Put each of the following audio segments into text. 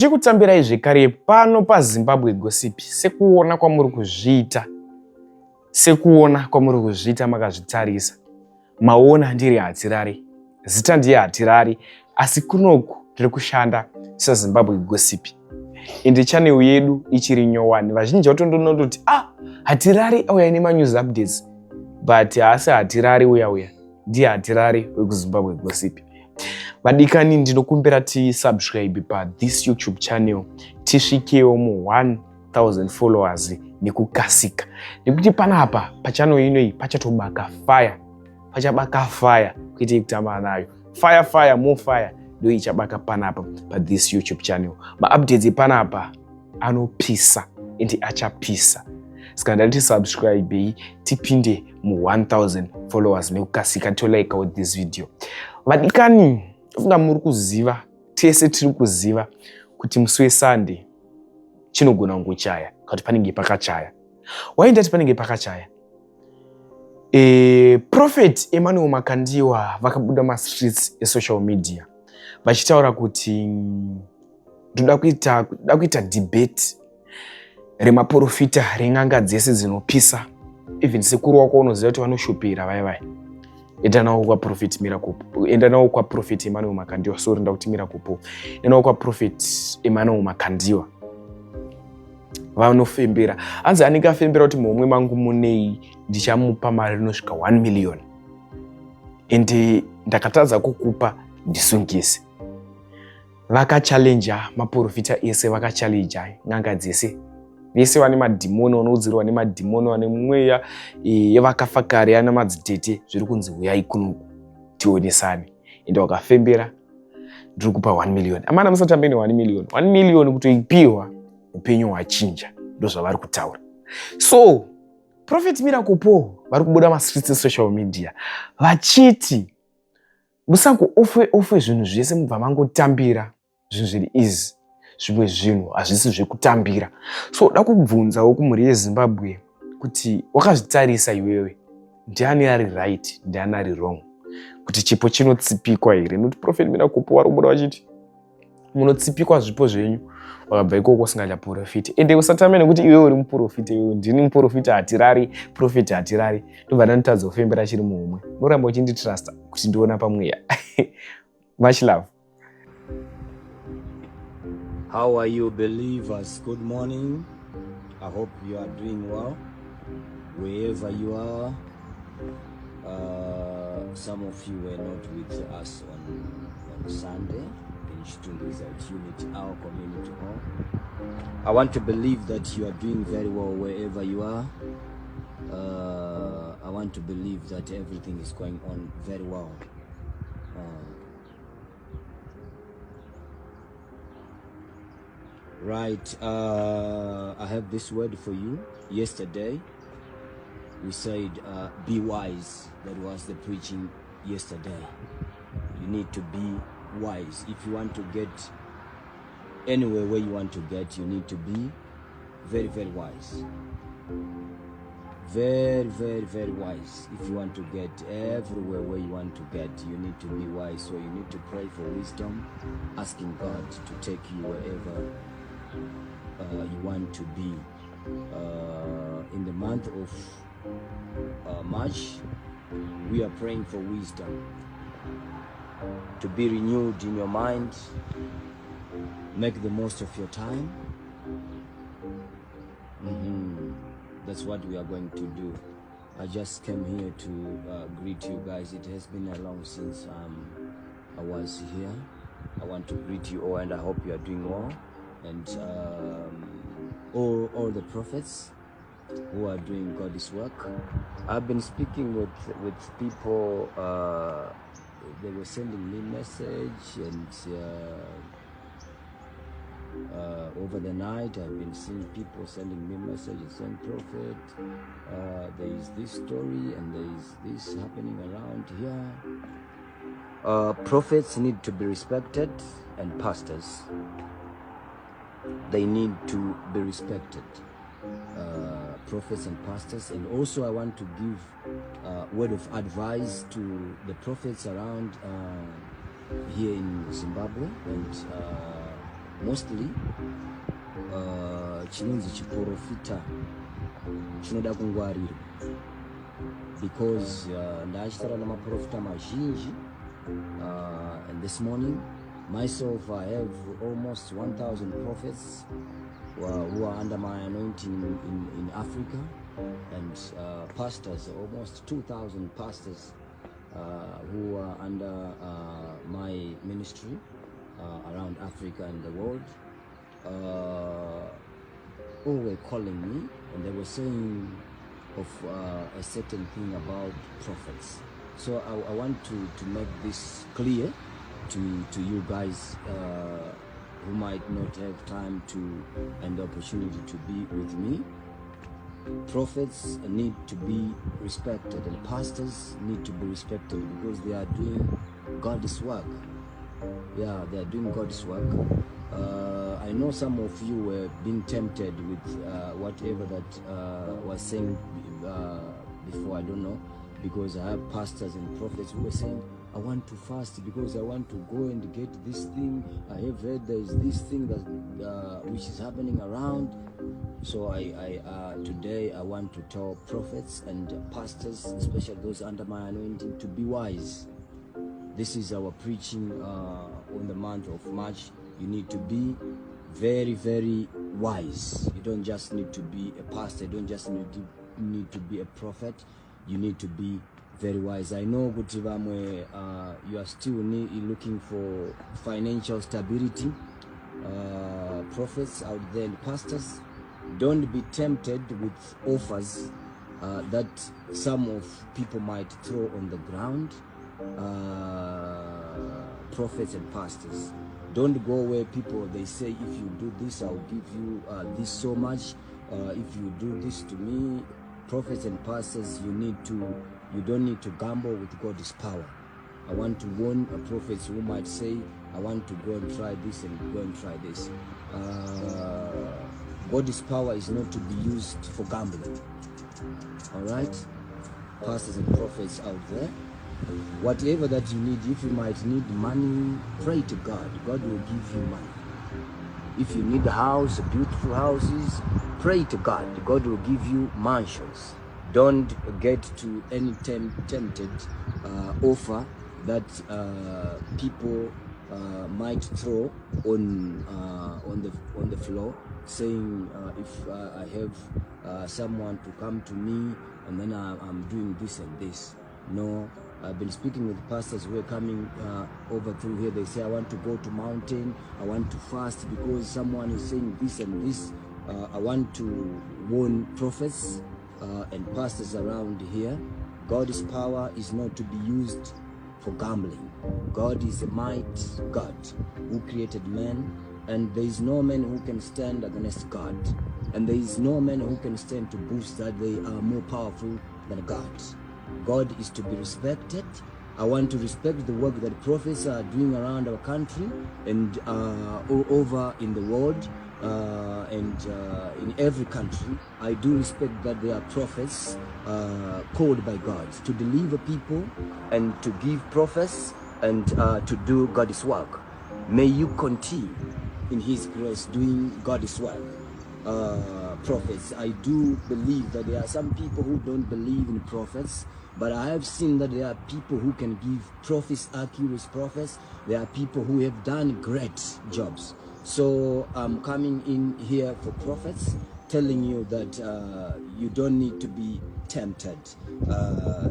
Chikutambirai zvekare pano paZimbabwe Gossip sekuona kwamuri kuzviita makazvitarisa. Maona ndiri hatirari. Zita ndiye hatirari. Asi kunoku tiri kushanda saZimbabwe Gossip. Ende channel yedu ichiri nyowani. Vazhinji vatondonoti hatirari auya news updates. But asi hatirari uya ndiye hatirari wekuZimbabwe Gossip. Vadikani ndinokumbira subscribe pa this YouTube channel tisvikewo mu 1000 followers nekukasika. Nekuti panapa pa channel inoi pachatobaka fire. Pachabaka fire kuite kutamba nayo. Fire more fire ndo ichabaka panapa pa this YouTube channel. Ma updates panapa anopisa ende achapisa. Skandaliti subscribe tipinde mu 1000 followers nekukasika to like out this video. Vadikani funga muri kuziva tese tiri kuziva kuti musi weSunday chinogona kungochaya kuti panenge pakachaya. Why ndati panenge pakachaya? Prophet Emmanuel Makandiwa vakabuda streets social media vachitaura kuti ndoda kuita debate remaprofita reng'anga dzese dzinopisa. Even sekuru wako unoziva kuti vanoshupira vai. Enda nawo kwa Prophet Miracle. Enda nawo kwa Prophet Emmanuel Makandiwa. Sorry ndakuti Miracle. Enda nawo kwa Prophet Emmanuel Makandiwa. Vanofembera. Anzi anenge afembera kuti momwe mangu munei ndichamupa mari inosvika 1 million. Ende ndakatadza kukupa ndisungise. Vakachallenge maprofita ese vakachallenge ng'anga dzese. Vese vane madhimoni vanodzirwa nemadhimoni vane mweya yevakafa kare yana madzitete zviri kunzi uyai kunoku tionesane. Ende wakafembera ndiri kupa 1 million. Amana musatambe ne 1 million. 1 million kutoipiwa upenyu hwachinja ndo zvavari kutaura. So Prophet Miracle vari kubuda streets social media vachiti musango ofwe zvinhu zvese mubva mangotambira zvinhu zviri easy. Zvimwe zvinhu hazvisi zvekutambira. So da kubvunzawo kumhuri yeZimbabwe kuti wakazvitarisa iwewe ndiani ari right ndiani ari wrong, kuti chipo chinotsipikwa here. Nokuti Prophet Miracle vari kubuda vachiti munotsipikwa zvipo zvenyu wakabva ikoko usingachaprofiti. Ende usatame nekuti iwewe uri muprofita, iwewe ndini muprofita hatirari, prophet hatirari. Ndobva ndanotadza kufembera chiri muhomwe. Noramba uchinditrasta kuti ndiona pamweya. Much love. How are you, believers? Good morning. I hope you are doing well wherever you are. Some of you were not with us on Sunday in Student Result Unit, our community hall. I want to believe that you are doing very well wherever you are. I want to believe that everything is going on very well. Right, I have this word for you. Yesterday, we said, be wise. That was the preaching yesterday. You need to be wise. If you want to get anywhere where you want to get, you need to be very, very wise. Very, very, very wise. If you want to get everywhere where you want to get, you need to be wise. So you need to pray for wisdom, asking God to take you wherever you want to be. In the month of March, we are praying for wisdom to be renewed in your mind. Make the most of your time. That's what we are going to do. I just came here to greet you guys. It has been a long since I was here. I want to greet you all, and I hope you are doing well. And all the prophets who are doing God's work. I've been speaking with people. They were sending me message, and over the night I've been seeing people sending me messages saying, Prophet, there is this story and there is this happening around here. Prophets need to be respected, and pastors, they need to be respected. Prophets and pastors. And also I want to give word of advice to the prophets around here in Zimbabwe, and mostly chinonzi chiprofita chinoda kungwarirwa, because ndachitaura namaprofita mazhinji, and this morning myself I have almost 1,000 prophets who are under my anointing in Africa, and pastors, almost 2,000 pastors who are under my ministry around Africa and the world, all were calling me, and they were saying of a certain thing about prophets. So I want to make this clear to you guys who might not have time to and the opportunity to be with me. Prophets need to be respected, and pastors need to be respected, because they are doing God's work. Yeah, they are doing God's work. I know some of you were being tempted with whatever that was saying before, I don't know, because I have pastors and prophets who were saying, I want to fast because I want to go and get this thing. I have heard there is this thing that which is happening around. So today I want to tell prophets and pastors, especially those under my anointing, to be wise. This is our preaching on the month of March. You need to be very, very wise. You don't just need to be a pastor. You don't just need to be a prophet. You need to be very wise. I know Gutivamwe, you are still looking for financial stability. Prophets out there and pastors, don't be tempted with offers that some of people might throw on the ground. Prophets and pastors, don't go where people, they say, if you do this, I'll give you this so much. If you do this to me. Prophets and pastors, you don't need to gamble with God's power. I want to warn prophets who might say, I want to go and try this and go and try this. God's power is not to be used for gambling. All right, pastors and prophets out there, whatever that you need, if you might need money, pray to God. God will give you money. If you need a house, beautiful houses, pray to God. God will give you mansions. Don't get to any tempted offer that people might throw on the floor, saying if I have someone to come to me and then I'm doing this and this. No. I've been speaking with pastors who are coming over through here. They say, I want to go to mountain. I want to fast because someone is saying this and this. I want to warn prophets and pastors around here. God's power is not to be used for gambling. God is a might God who created man, and there is no man who can stand against God. And there is no man who can stand to boast that they are more powerful than God. God is to be respected. I want to respect the work that prophets are doing around our country and all over in the world and in every country. I do respect that there are prophets called by God to deliver people and to give prophets and to do God's work. May you continue in His grace doing God's work. Prophets, I do believe that there are some people who don't believe in prophets, but I have seen that there are people who can give prophets, accurate prophets. There are people who have done great jobs. So I'm coming in here for prophets, telling you that you don't need to be tempted.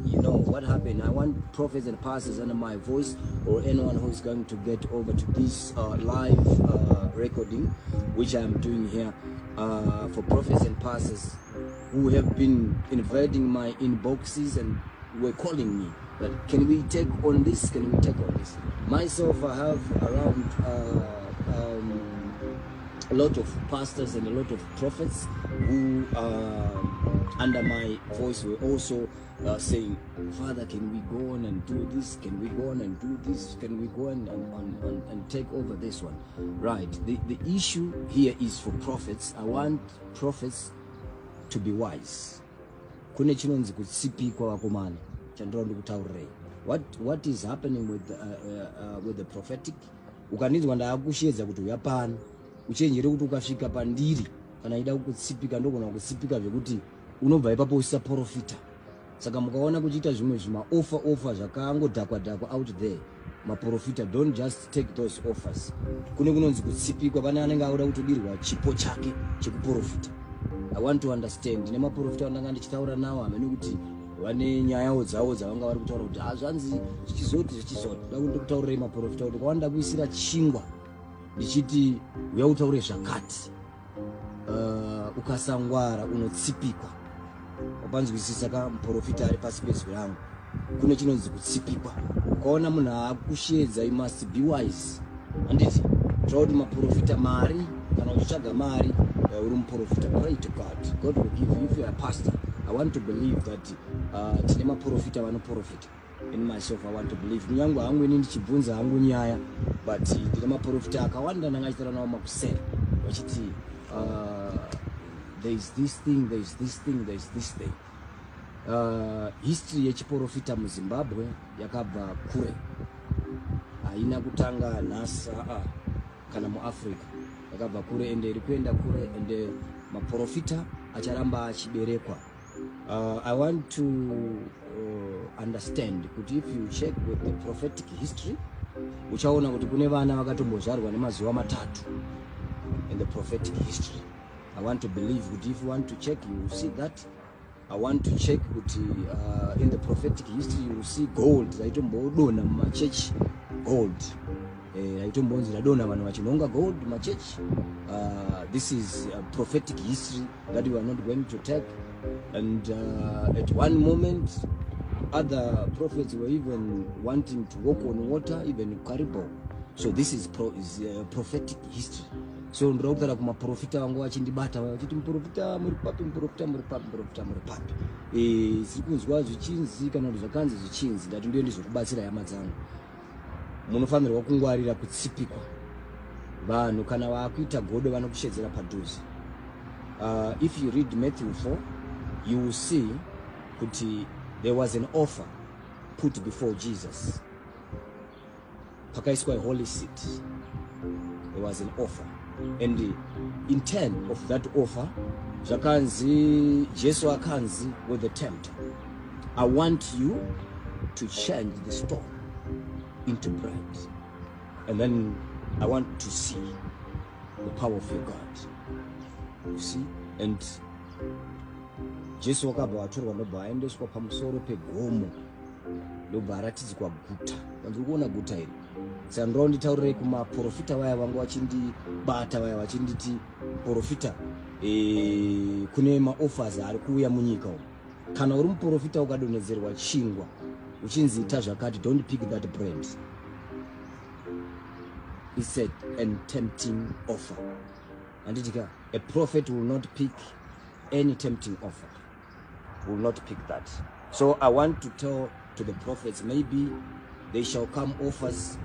You know what happened? I want prophets and pastors under my voice, or anyone who is going to get over to this live recording, which I'm doing here, for prophets and pastors who have been invading my inboxes and were calling me that, can we take on this? Can we take on this? Myself, I have around a lot of pastors and a lot of prophets who under my voice were also saying, Father, can we go on and do this? Can we go on and do this? Can we go on and take over this one? Right. The issue here is for prophets. I want prophets to be wise. Kune chinonzi kutsipi kwa wakomana chandrondo kutaurei. What is happening with the prophetic? Ukanizwa ndakushedza kuti uyapana. uchenjere kuti ukasvika pandiri kana ida kutsipika ndogona kutsipika zvekuti unobva ipapo usaprofita. Saka mukaona kuchiita zvimwe offer zvakangodhakwa out there, maprofita, don't just take those offers. Kune kunonzi kutsipikwa, pane anenge auda kutodirwa chipo chake chekuprofita. I want to understand, ndine maprofita vandanga ndichitaura nawo amene kuti vane nyayawo dzavo dzavanga vari kutaura kuti zvanzi zvichizoti da kundokutaurirai maprofita kuti kwawanda kuisira chingwa ndichiti uya utaure zvakati, ukasangwara unotsipikwa. Wapanzwisisa ka muprofita ari pasi pezwi rangu kune chinonzi kutsipikwa. Ukaona munhu akushedza, you must be wise. Handiti kuti maprofita mari kana uchitsvaga mari uri muprofita, pray to God. God will give you. If you are a pastor, I want to believe that tine maprofita vanoprofita. In myself, I want to believe. Kunyange hangu ini ndichibvunza hangu nyaya, but ndine maprofita akawanda ndanga achitaura nawo makuseri vachiti there is this thing, there is this thing, there is this thing. History yechiprofita muZimbabwe yakabva kure, haina kutanga nhasi kana muAfrica, yakabva kure ende iri kuenda kure, ende maprofita acharamba achiberekwa. I want to understand kuti if you check with the prophetic history, uchaona kuti kune vana vakatombozvarwa nemazuva matatu in the prophetic history. I want to believe that if you want to check, you will see that. I want to check that in the prophetic history, you will see gold. Dona ma church gold. Dona vanhu vachinonga gold ma church. This is a prophetic history that we are not going to take. And at one moment, other prophets were even wanting to walk on water, even in Caribou. So this is prophetic history. So ndirautara kumaprofita vangu vachindibata vachiti muprofita muri papi, muprofita muri papi, muprofita muri papi. Siri kunzwa zvichinzi kana kuti zvakanzi zvichinzi, ndati ndiyo ndizokubatsira hama dzangu. Munofanirwa kungwarira kutsipikwa. Vanhu kana vakuita godo vanokushedzera padhuze. If you read Matthew 4, you will see kuti there was an offer put before Jesus. Pakaiswa a holy seat. There was an offer. And the intent of that offer, zvakanzi Jesu akanzi with the tempter, I want you to change the stone into bread, and then I want to see the power of your God. You see? And Jesu akabva atorwa ndobva aendeswa pamusoro pegomo ndobva aratidzwa guta. Vanhu kuona guta iri. Saka ndiro nditaurire kumaprofita vaya vanga vachindibata vaya vachinditi profita, kune maoffers ari kuuya munyika umu. Kana uri muprofita ukadonhedzerwa chingwa uchinzi ita zvakati, don't pick that bread. He said, and tempting offer. Anditika, a prophet will not pick any tempting offer. Will not pick that. So I want to tell to the prophets, maybe they shall come offers.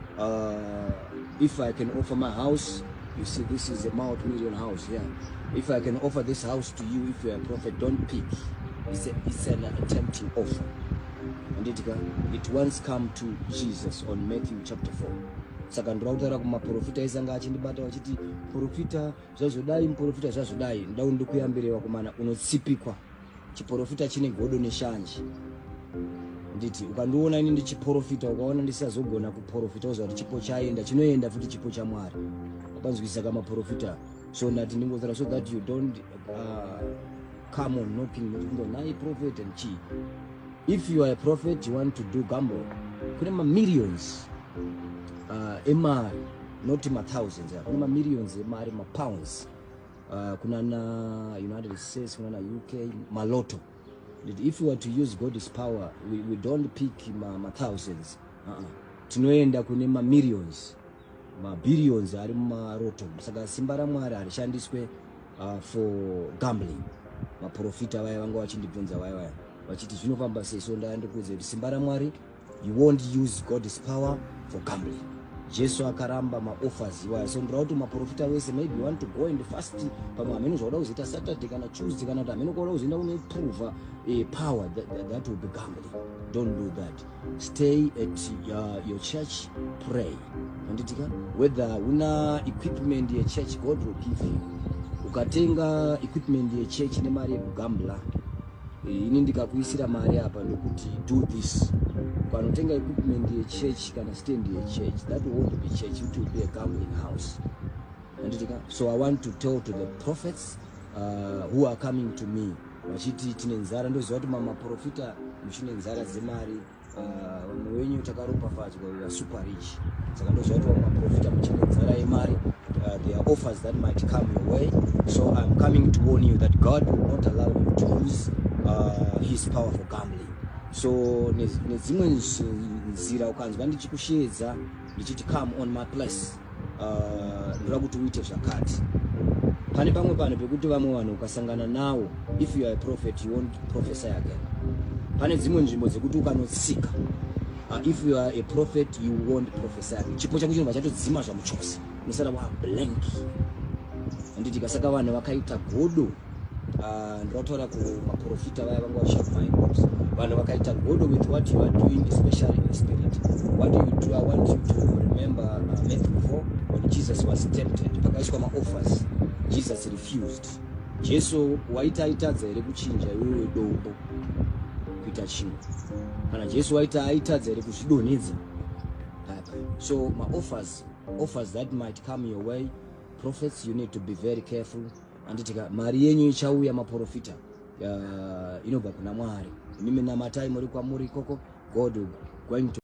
If I can offer my house, you see this is a multi-million house here. If I can offer this house to you, if you are a prophet, don't pick. It's an tempting offer. And it once come to Jesus on Matthew chapter 4. Saka ndirautara kumaprofita isanga achindibata vachiti profita zvazvodai, muprofita zvazvodai, ndau ndikuyambirewa kumana unotsipikwa. Chiprofita chine godo neshanje. Nditi ukandiona ini ndichiprofita ukaona ndisazogona kuprofita uza kuti chipo chaenda chinoenda futi chipo chaMwari. Apanzwisisa kama profita. So ndati ndingotsara so that you don't come on knocking nai prophet and chi. If you are a prophet, you want to do gamble, kuna millions emari, not ma thousands, kuna millions emari, ma pounds, kuna na United States, kuna na UK, ma lotto. If you are to use God's power, we don't pick ma thousands. Tinoenda kune ma millions, ma billions ari ma lotto. Saka simba ra Mwari arishandiswe for gambling. Ma profita vaya vanga vachindibvunza vaya vachiti zvinofamba sei. So ndandikuudza kuti simba raMwari, you won't use God's power for gambling. Jesu akaramba maoffers iwaya. So ndira kuti maprofita wese maybe you want to go and fast pamwe amene zvoda kuzoita Saturday kana Tuesday kana kuti amene kuoda kuzoenda kunoprova power that will be gambling. Don't do that. Stay at your church, pray. Anditika whether una equipment ye church, God will give you. Ukatenga equipment ye church ne mari kugambla, ini ndikakuisira mari apa ndokuti do this. Ukanotenga equipment ye church kana stand ye church, that won't be church, it will be a gambling house. Anditika. So I want to tell to the prophets who are coming to me, vachiti tine nzara, ndoziva kuti maprofita muchine nzara dzemari, vamwe wenyu takaropa fadzwa, we are super rich. Saka ndoziva kuti maprofita muchine nzara yemari, there are offers that might come your way. So I'm coming to warn you that God will not allow you to use his power for gambling. So nedzimwe nzira ukanzwa ndichikushedza ndichiti come on my place, ndoda kuti uite zvakati. Pane pamwe pano pekuti vamwe vanhu ukasangana nawo, if you are a prophet you won't prophesy again. Pane dzimwe nzvimbo dzekuti ukanotsika, if you are a prophet you won't prophesy again. Chipo chako chinobva chatodzima zvamuchose, unosara wa blank. Anditi saka vanhu vakaita godo, ndinotaura kumaprofita vaya vanga vachikumaindos, vanhu vakaita godo with what you are doing, especially in the spirit. What you do, I want you to remember Matthew 4 when Jesus was tempted. Pakaiswa maoffers, Jesus refused. Jesu waitaitadza here kuchinja iwewe dombo kuita chimwe, kana Jesu aitadza here kuzvidonhedza. So offers that might come your way, prophets, you need to be very careful. Anditika mari yenyu ichauya maprofita inobva kuna Mwari. Mimi na matai muri kwamuri koko, God going to